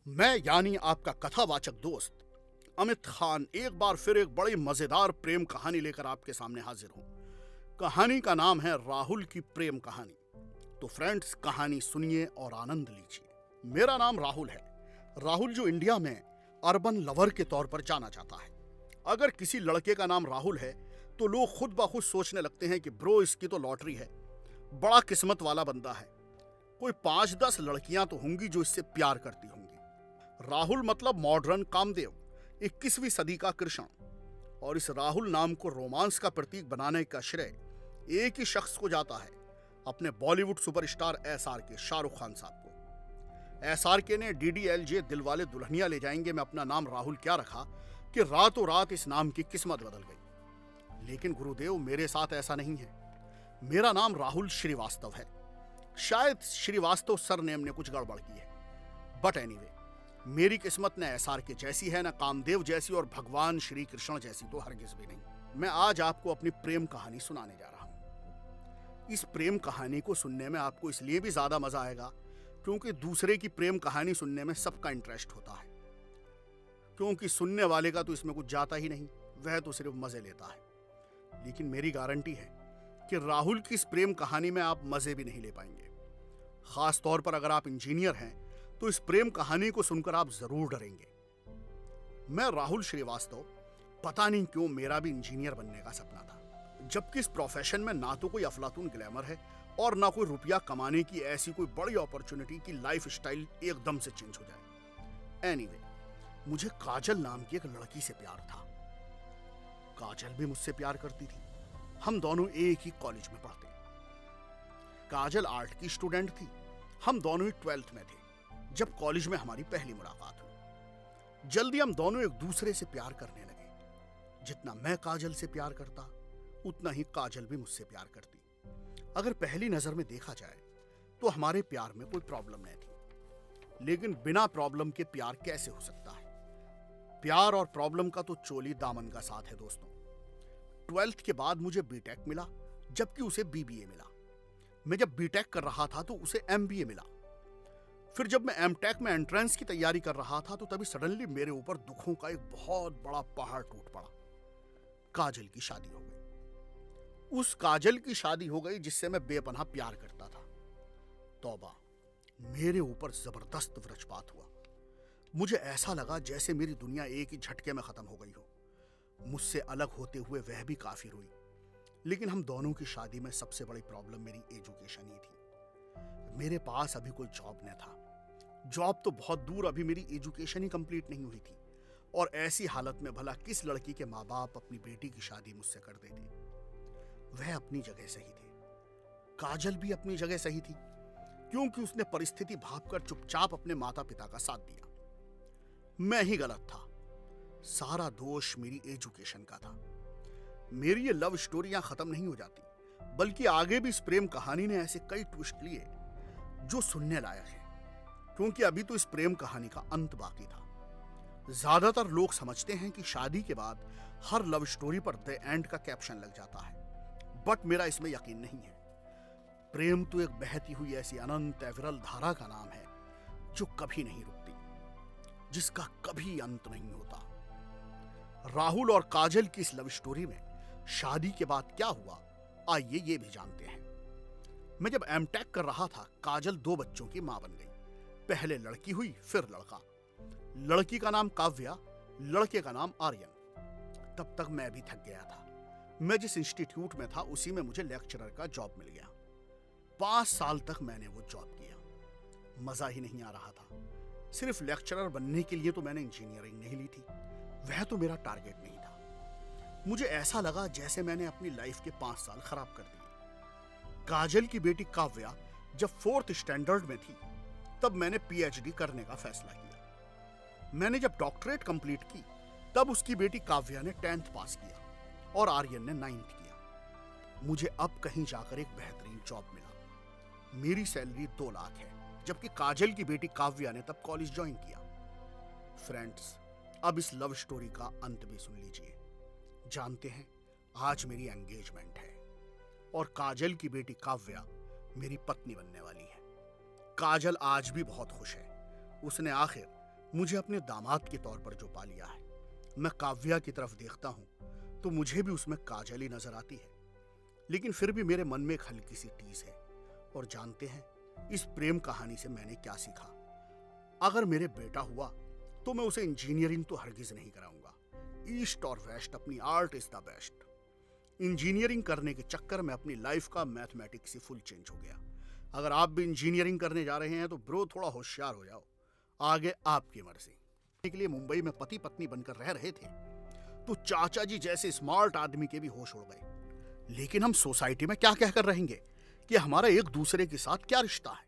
मैं यानी आपका कथावाचक दोस्त अमित खान एक बार फिर एक बड़ी मजेदार प्रेम कहानी लेकर आपके सामने हाजिर हूं। कहानी का नाम है राहुल की प्रेम कहानी। तो फ्रेंड्स, कहानी सुनिए और आनंद लीजिए। मेरा नाम राहुल है। राहुल जो इंडिया में अर्बन लवर के तौर पर जाना जाता है। अगर किसी लड़के का नाम राहुल है तो लोग खुद ब खुद सोचने लगते हैं कि ब्रो, इसकी तो लॉटरी है, बड़ा किस्मत वाला बंदा है। कोई 5-10 लड़कियां तो होंगी जो इससे प्यार करती होंगी। राहुल मतलब मॉडर्न कामदेव, 21वीं सदी का कृष्ण। और इस राहुल नाम को रोमांस का प्रतीक बनाने का श्रेय एक ही शख्स को जाता है, अपने बॉलीवुड सुपरस्टार SRK शाहरुख खान साहब को। SRK ने DDLJ दिलवाले दुल्हनिया ले जाएंगे में अपना नाम राहुल क्या रखा कि रातों रात इस नाम की किस्मत बदल गई। लेकिन गुरुदेव, मेरे साथ ऐसा नहीं है। मेरा नाम राहुल श्रीवास्तव है। शायद श्रीवास्तव सरनेम ने कुछ गड़बड़ की है, बट एनीवे, मेरी किस्मत न SRK जैसी है, न कामदेव जैसी, और भगवान श्री कृष्ण जैसी तो हरगिज भी नहीं। मैं आज आपको अपनी प्रेम कहानी सुनाने जा रहा हूं। इस प्रेम कहानी को सुनने में आपको इसलिए भी ज्यादा मजा आएगा क्योंकि दूसरे की प्रेम कहानी सुनने में सबका इंटरेस्ट होता है, क्योंकि सुनने वाले का तो इसमें कुछ जाता ही नहीं, वह तो सिर्फ मजे लेता है। लेकिन मेरी गारंटी है कि राहुल की इस प्रेम कहानी में आप मजे भी नहीं ले पाएंगे। खास तौर पर अगर आप इंजीनियर हैं तो इस प्रेम कहानी को सुनकर आप जरूर डरेंगे। मैं राहुल श्रीवास्तव, पता नहीं क्यों मेरा भी इंजीनियर बनने का सपना था, जबकि इस प्रोफेशन में ना तो कोई अफलातून ग्लैमर है और ना कोई रुपया कमाने की ऐसी कोई बड़ी अपॉर्चुनिटी की लाइफ स्टाइल एकदम से चेंज हो जाए। एनीवे, मुझे काजल नाम की एक लड़की से प्यार था। काजल भी मुझसे प्यार करती थी। हम दोनों एक ही कॉलेज में पढ़ते। काजल आर्ट की स्टूडेंट थी। हम दोनों ही 12th में थे जब कॉलेज में हमारी पहली मुलाकात हुई। जल्दी हम दोनों एक दूसरे से प्यार करने लगे। जितना मैं काजल से प्यार करता, उतना ही काजल भी मुझसे प्यार करती। अगर पहली नजर में देखा जाए तो हमारे प्यार में कोई प्रॉब्लम नहीं थी, लेकिन बिना प्रॉब्लम के प्यार कैसे हो सकता है? प्यार और प्रॉब्लम का तो चोली दामन का साथ है दोस्तों। 12th के बाद मुझे बीटेक मिला, जबकि उसे BBA मिला। मैं जब बीटेक कर रहा था तो उसे MBA मिला। फिर जब मैं एमटेक में एंट्रेंस की तैयारी कर रहा था तो तभी सडनली मेरे ऊपर दुखों का एक बहुत बड़ा पहाड़ टूट पड़ा। काजल की शादी हो गई। उस काजल की शादी हो गई जिससे मैं बेपनाह प्यार करता था। तौबा, मेरे ऊपर जबरदस्त वज्रपात हुआ। मुझे ऐसा लगा जैसे मेरी दुनिया एक ही झटके में खत्म हो गई हो। मुझसे अलग होते हुए वह भी काफी रोई। लेकिन हम दोनों की शादी में सबसे बड़ी प्रॉब्लम मेरी एजुकेशन ही थी। मेरे पास अभी कोई जॉब न था। जॉब तो बहुत दूर, अभी मेरी एजुकेशन ही कंप्लीट नहीं हुई थी। और ऐसी हालत में भला किस लड़की के माँ बाप अपनी बेटी की शादी मुझसे कर देते? वह अपनी जगह सही थे। काजल भी अपनी जगह सही थी, क्योंकि उसने परिस्थिति भांपकर चुपचाप अपने माता पिता का साथ दिया। मैं ही गलत था। सारा दोष मेरी एजुकेशन का था। मेरी ये लव स्टोरियां खत्म नहीं हो जाती, बल्कि आगे भी इस प्रेम कहानी ने ऐसे कई ट्विस्ट लिए जो सुनने लायक है, क्योंकि अभी तो इस प्रेम कहानी का अंत बाकी था। ज्यादातर लोग समझते हैं कि शादी के बाद हर लव स्टोरी पर द एंड का कैप्शन लग जाता है, बट मेरा इसमें यकीन नहीं है। प्रेम तो एक बहती हुई ऐसी अनंत विरल धारा का नाम है जो कभी नहीं रुकती, जिसका कभी अंत नहीं होता। राहुल और काजल की इस लव स्टोरी में शादी के बाद क्या हुआ, आइए ये भी जानते हैं। मैं जब एमटेक कर रहा था, काजल 2 बच्चों की मां बन गई। पहले लड़की हुई, फिर लड़का। लड़की का नाम काव्या, लड़के का नाम आर्यन। तब तक मैं भी थक गया था। मैं जिस इंस्टीट्यूट में था उसी में मुझे लेक्चरर का जॉब मिल गया। 5 साल तक मैंने वो जॉब किया। मजा ही नहीं आ रहा था। सिर्फ लेक्चरर बनने के लिए तो मैंने इंजीनियरिंग नहीं ली थी, वह तो मेरा टारगेट नहीं था। मुझे ऐसा लगा जैसे मैंने अपनी लाइफ के 5 साल खराब कर दिए। काजल की बेटी काव्या जब 4th स्टैंडर्ड में थी, तब मैंने PhD करने का फैसला किया। मैंने जब डॉक्टरेट कंप्लीट की, तब उसकी बेटी काव्या ने 10th पास किया और आर्यन ने 9th किया। मुझे अब कहीं जाकर एक बेहतरीन जॉब मिला। मेरी सैलरी 2 लाख है, जबकि काजल की बेटी काव्या ने तब कॉलेज ज्वाइन किया। फ्रेंड्स, अब इस लव स्टोरी का अंत भी सुन लीजिए। जानते हैं, आज मेरी एंगेजमेंट है और काजल की बेटी काव्या मेरी पत्नी बनने वाली है। काजल आज भी बहुत खुश है। उसने आखिर मुझे अपने दामाद के तौर पर जो पा लिया है, मैं काव्या की तरफ देखता हूं तो मुझे भी उसमें काजल ही नजर आती है। लेकिन फिर भी मेरे मन में एक हल्की सी टीस है। और जानते हैं, इस प्रेम कहानी से मैंने क्या सीखा? अगर मेरे बेटा हुआ तो मैं उसे इंजीनियरिंग तो हरगिज नहीं कराऊंगा। ईस्ट और वेस्ट, अपनी art is the best. Engineering करने के चक्कर में अपनी लाइफ का मैथमेटिक्स ही फुल चेंज हो गया। अगर आप भी इंजीनियरिंग करने जा रहे हैं तो ब्रो थोड़ा होशियार हो जाओ, आगे आपकी मर्जी। के लिए मुंबई में पति पत्नी बनकर रह रहे थे तो चाचा जी जैसे स्मार्ट आदमी के भी होश उड़ गए। लेकिन हम सोसाइटी में क्या कहकर रहेंगे कि हमारा एक दूसरे के साथ क्या रिश्ता है?